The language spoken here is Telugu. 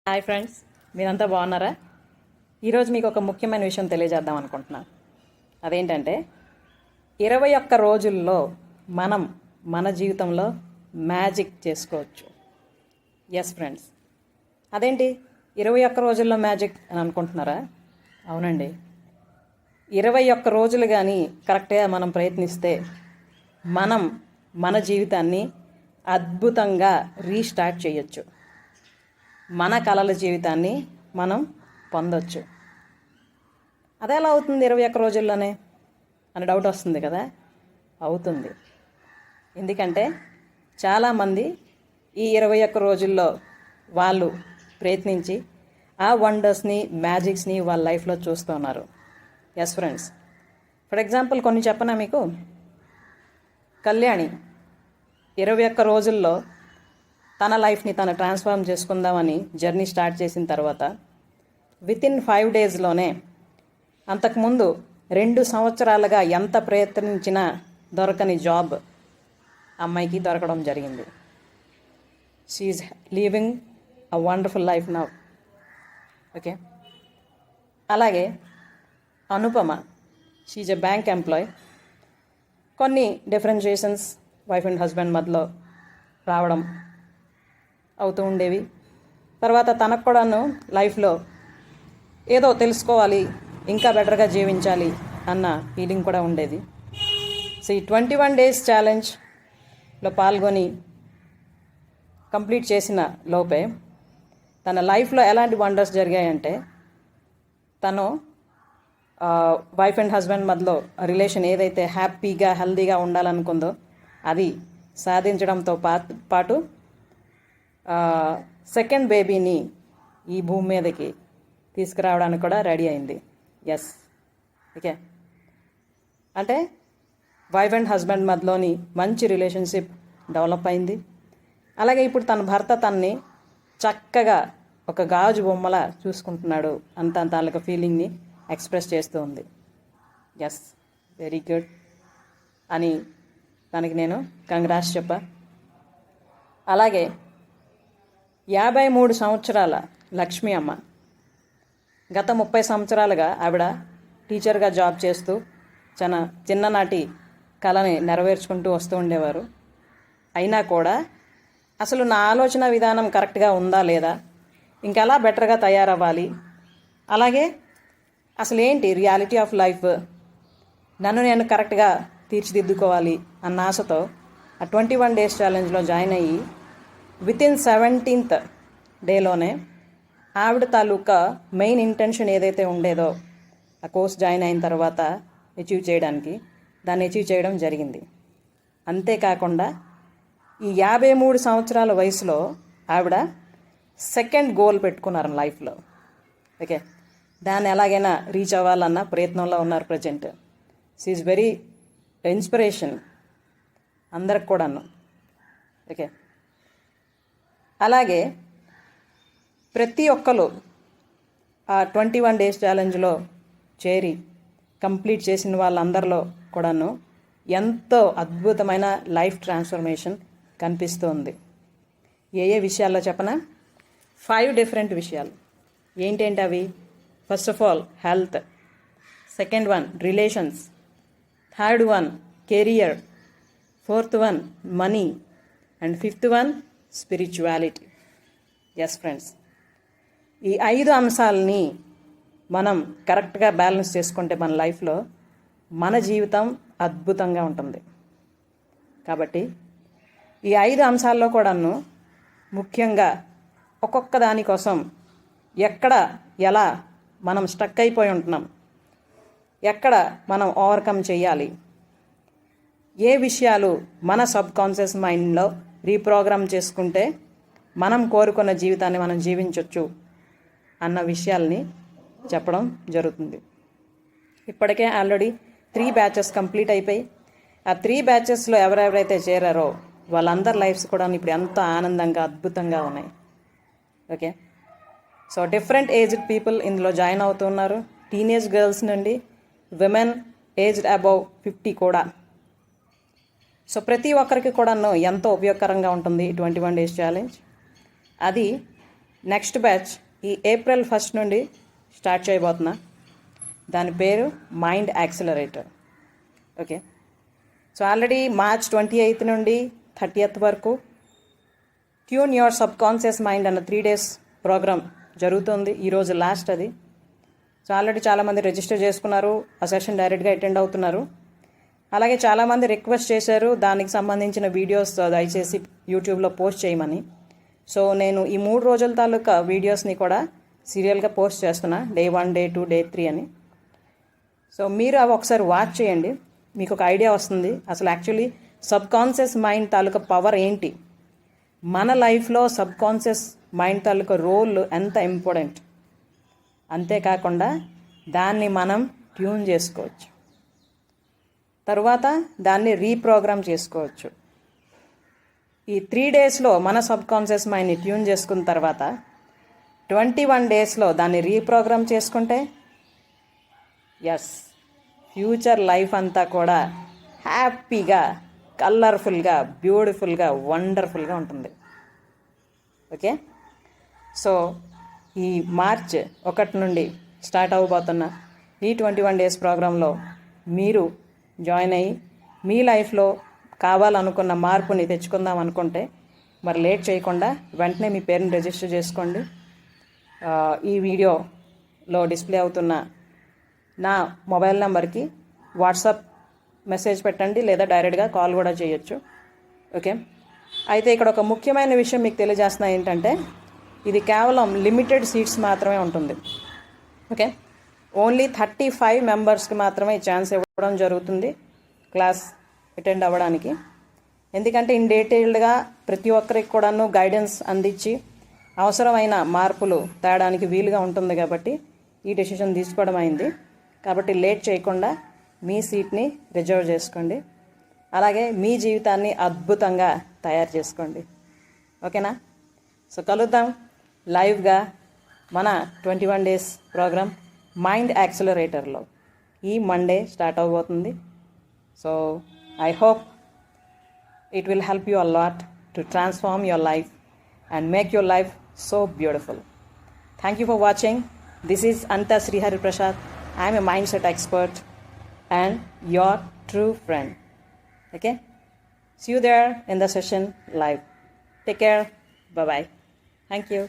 హాయ్ ఫ్రెండ్స్, మీరంతా బాగున్నారా? ఈరోజు మీకు ఒక ముఖ్యమైన విషయం తెలియజేద్దాం అనుకుంటున్నాను. అదేంటంటే 21 రోజుల్లో మనం మన జీవితంలో మ్యాజిక్ చేసుకోవచ్చు. ఎస్ ఫ్రెండ్స్, అదేంటి 21 రోజుల్లో మ్యాజిక్ అని అనుకుంటున్నారా? అవునండి, 21 రోజులు కానీ కరెక్ట్గా మనం ప్రయత్నిస్తే మనం మన జీవితాన్ని అద్భుతంగా రీస్టార్ట్ చేయొచ్చు. మన కలల జీవితాన్ని మనం పొందొచ్చు. అదే ఎలా అవుతుంది 21 రోజుల్లోనే అని డౌట్ వస్తుంది కదా? అవుతుంది. ఎందుకంటే చాలామంది ఈ 21 రోజుల్లో వాళ్ళు ప్రయత్నించి ఆ వండర్స్ని, మ్యాజిక్స్ని వాళ్ళ లైఫ్లో చూస్తున్నారు. ఎస్ ఫ్రెండ్స్, ఫర్ ఎగ్జాంపుల్ కొన్ని చెప్పనా మీకు. కళ్యాణి 21 రోజుల్లో తన లైఫ్ని తను ట్రాన్స్ఫార్మ్ చేసుకుందామని జర్నీ స్టార్ట్ చేసిన తర్వాత వితిన్ 5 డేస్లోనే అంతకుముందు 2 సంవత్సరాలుగా ఎంత ప్రయత్నించినా దొరకని జాబ్ అమ్మాయికి దొరకడం జరిగింది. She's living a wonderful life now. Okay, అలాగే Anupama, she's a bank employee. కొన్ని డిఫరెన్షియేషన్స్ వైఫ్ అండ్ హస్బెండ్ మధ్యలో రావడం అవుతూ ఉండేవి. తర్వాత తనకు కూడాను లైఫ్లో ఏదో తెలుసుకోవాలి, ఇంకా బెటర్గా జీవించాలి అన్న ఫీలింగ్ కూడా ఉండేది. సో ఈ 21 డేస్ ఛాలెంజ్లో పాల్గొని కంప్లీట్ చేసిన లోపే తన లైఫ్లో ఎలాంటి వండర్స్ జరిగాయంటే, తను వైఫ్ అండ్ హస్బెండ్ మధ్యలో రిలేషన్ ఏదైతే హ్యాపీగా హెల్దీగా ఉండాలనుకుందో అది సాధించడంతో పాటు సెకండ్ బేబీని ఈ భూమి మీదకి తీసుకురావడానికి కూడా రెడీ అయింది. ఎస్, ఓకే, అంటే వైఫ్ అండ్ హస్బెండ్ మధ్యలోని మంచి రిలేషన్షిప్ డెవలప్ అయింది. అలాగే ఇప్పుడు తన భర్త తనని చక్కగా ఒక గాజు బొమ్మలా చూసుకుంటున్నాడు అంత తాలూకా ఫీలింగ్ని ఎక్స్ప్రెస్ చేస్తూ ఉంది. ఎస్, వెరీ గుడ్ అని తనకి నేను కంగ్రాట్స్ చెప్పా. అలాగే 53 సంవత్సరాల లక్ష్మి అమ్మ, గత 30 సంవత్సరాలుగా ఆవిడ టీచర్గా జాబ్ చేస్తూ చిన్ననాటి కళని నెరవేర్చుకుంటూ వస్తూ ఉండేవారు. అయినా కూడా అసలు నా ఆలోచన విధానం కరెక్ట్గా ఉందా లేదా, ఇంకెలా బెటర్గా తయారవ్వాలి, అలాగే అసలు ఏంటి రియాలిటీ ఆఫ్ లైఫ్, నన్ను నేను కరెక్ట్గా తీర్చిదిద్దుకోవాలి అన్న ఆశతో ఆ 21 డేస్ ఛాలెంజ్లో జాయిన్ అయ్యి వితిన్ 17th డేలోనే ఆవిడ తాలూకా మెయిన్ ఇంటెన్షన్ ఏదైతే ఉండేదో ఆ కోర్స్ జాయిన్ అయిన తర్వాత అచీవ్ చేయడానికి దాన్ని అచీవ్ చేయడం జరిగింది. అంతేకాకుండా ఈ 53 సంవత్సరాల వయసులో ఆవిడ సెకండ్ గోల్ పెట్టుకున్నారు లైఫ్లో. ఓకే, దాన్ని ఎలాగైనా రీచ్ అవ్వాలన్న ప్రయత్నంలో ఉన్నారు present. She is very inspiration అందరికి కూడాను. ఓకే, అలాగే ప్రతి ఒక్కరు ఆ 21 డేస్ ఛాలెంజ్లో చేరి కంప్లీట్ చేసిన వాళ్ళందరిలో కూడాను ఎంతో అద్భుతమైన లైఫ్ ట్రాన్స్ఫర్మేషన్ కనిపిస్తుంది. ఏ విషయాల్లో చెప్పనా? 5 డిఫరెంట్ విషయాలు. ఏంటేంటి అవి? First of all health, second one relations, third one career, fourth one money, and fifth one spirituality. Yes friends, ఈ 5 అంశాలని మనం కరెక్ట్గా బ్యాలెన్స్ చేసుకుంటే మన లైఫ్లో మన జీవితం అద్భుతంగా ఉంటుంది. కాబట్టి ఈ 5 అంశాల్లో కూడాను ముఖ్యంగా ఒక్కొక్క దానికోసం ఎక్కడ ఎలా మనం స్టక్ అయిపోయి ఉంటున్నాం, ఎక్కడ మనం ఓవర్కమ్ చేయాలి, ఏ విషయాలు మన సబ్ కాన్షియస్ మైండ్లో రీప్రోగ్రామ్ చేసుకుంటే మనం కోరుకున్న జీవితాన్ని మనం జీవించవచ్చు అన్న విషయాల్ని చెప్పడం జరుగుతుంది. ఇప్పటికే ఆల్రెడీ 3 బ్యాచెస్ కంప్లీట్ అయిపోయి ఆ 3 బ్యాచెస్లో ఎవరెవరైతే చేరారో వాళ్ళందరి లైఫ్స్ కూడా ఇప్పుడు ఎంత ఆనందంగా అద్భుతంగా ఉన్నాయి. Okay, so different aged people ఇందులో జాయిన్ అవుతున్నారు. టీనేజ్ గర్ల్స్ నుండి విమెన్ ఏజ్డ్ అబౌవ్ 50 కూడా. సో ప్రతి ఒక్కరికి కూడాను ఎంతో ఉపయోగకరంగా ఉంటుంది 21 డేస్ ఛాలెంజ్. అది నెక్స్ట్ బ్యాచ్ ఈ ఏప్రిల్ 1 నుండి స్టార్ట్ చేయబోతున్నా. దాని పేరు mind accelerator. Okay, so already March 28 నుండి 30th వరకు tune your sub conscious mind అన్న 3 days ప్రోగ్రామ్ జరుగుతుంది. ఈరోజు లాస్ట్ అది. సో ఆల్రెడీ చాలామంది రిజిస్టర్ చేసుకున్నారు, ఆ సెషన్ డైరెక్ట్గా అటెండ్ అవుతున్నారు. అలాగే చాలామంది రిక్వెస్ట్ చేశారు దానికి సంబంధించిన వీడియోస్ దయచేసి యూట్యూబ్లో పోస్ట్ చేయమని. సో నేను ఈ 3 రోజుల తాలూకా వీడియోస్ని కూడా సీరియల్గా పోస్ట్ చేస్తున్నా, Day 1, Day 2, Day 3 అని. సో మీరు అవి ఒకసారి వాచ్ చేయండి, మీకు ఒక ఐడియా వస్తుంది అసలు యాక్చువల్లీ సబ్ కాన్షియస్ మైండ్ తాలూకా పవర్ ఏంటి, మన లైఫ్లో సబ్ కాన్షియస్ మైండ్ తాలూకా రోల్ ఎంత ఇంపార్టెంట్. అంతేకాకుండా దాన్ని మనం ట్యూన్ చేసుకోవచ్చు, తరువాత దాన్ని రీప్రోగ్రామ్ చేసుకోవచ్చు. ఈ 3 daysలో మన సబ్ కాన్షియస్ మైండ్ని ట్యూన్ చేసుకున్న తర్వాత 21 daysలో దాన్ని రీప్రోగ్రామ్ చేసుకుంటే ఎస్, ఫ్యూచర్ లైఫ్ అంతా కూడా హ్యాపీగా, కలర్ఫుల్గా, బ్యూటిఫుల్గా, వండర్ఫుల్గా ఉంటుంది. ఓకే, సో ఈ మార్చ్ 1 నుండి స్టార్ట్ అవ్వబోతున్న ఈ 21 days ప్రోగ్రాంలో మీరు జాయిన్ అయ్యి మీ లైఫ్లో కావాలనుకున్న మార్పుని తెచ్చుకుందాం అనుకుంటే మరి లేట్ చేయకుండా వెంటనే మీ పేరుని రిజిస్టర్ చేసుకోండి. ఈ వీడియోలో డిస్ప్లే అవుతున్న నా మొబైల్ నెంబర్కి వాట్సాప్ మెసేజ్ పెట్టండి, లేదా డైరెక్ట్గా కాల్ కూడా చేయొచ్చు. ఓకే, అయితే ఇక్కడ ఒక ముఖ్యమైన విషయం మీకు తెలియజేస్తున్నా ఏంటంటే ఇది కేవలం లిమిటెడ్ సీట్స్ మాత్రమే ఉంటుంది. ఓకే, ఓన్లీ 35 మెంబర్స్కి మాత్రమే ఈ ఛాన్స్ ఇవ్వడం జరుగుతుంది క్లాస్ అటెండ్ అవ్వడానికి. ఎందుకంటే ఇన్ డీటెయిల్డ్గా ప్రతి ఒక్కరికి కూడాను గైడెన్స్ అందించి అవసరమైన మార్పులు తేడానికి వీలుగా ఉంటుంది కాబట్టి ఈ డెసిషన్ తీసుకోవడం అయింది. కాబట్టి లేట్ చేయకుండా మీ సీట్ని రిజర్వ్ చేసుకోండి, అలాగే మీ జీవితాన్ని అద్భుతంగా తయారు చేసుకోండి. ఓకేనా? సో కలుద్దాం లైవ్గా మన 21 days ప్రోగ్రామ్ మైండ్ యాక్సిలరేటర్లో ఈ మండే స్టార్ట్ అవబోతుంది. So I hope it will help you a lot to transform your life and make your life so beautiful. Thank you for watching. This is Anta Srihari Prasad. I am a mindset expert and your true friend. Okay? See you there in the session live. Take care. Bye-bye. Thank you.